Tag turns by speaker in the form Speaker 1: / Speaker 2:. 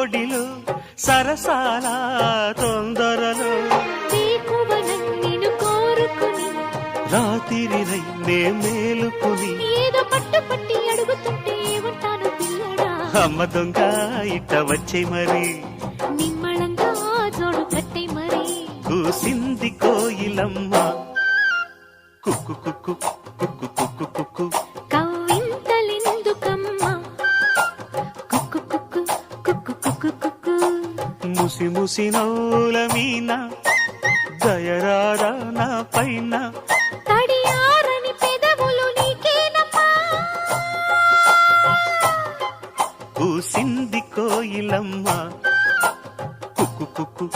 Speaker 1: ఒడిలో సరసాల తొందరలో
Speaker 2: నిన్ను కోరుకుని
Speaker 1: రాత్రిరై నే మేలుకుని
Speaker 2: ఏదో పట్టు పట్టి అడుగుతుంటే ఉంటాను పిల్లడా.
Speaker 1: అమ్మ దొంగ ఇట్ట వచ్చే మరి
Speaker 2: నిమ్మళంగా జోడు కట్టే మరి
Speaker 1: కూసింది కోయిలమ్మ కుక్కు కుక్కు కుక్కు కుక్కు కుక్కు
Speaker 2: కవ్వింతలెందుకమ్మా కుక్కు కుక్కు కుక్కు కుక్కు కుక్కు.
Speaker 1: ముసి ముసి నవ్వుల మీన దయరారా నా పైన
Speaker 2: తడియారని పెదవులు నీకేనమ్మా.
Speaker 1: కూసింది కోయిలమ్మ కుక్కు కుక్కు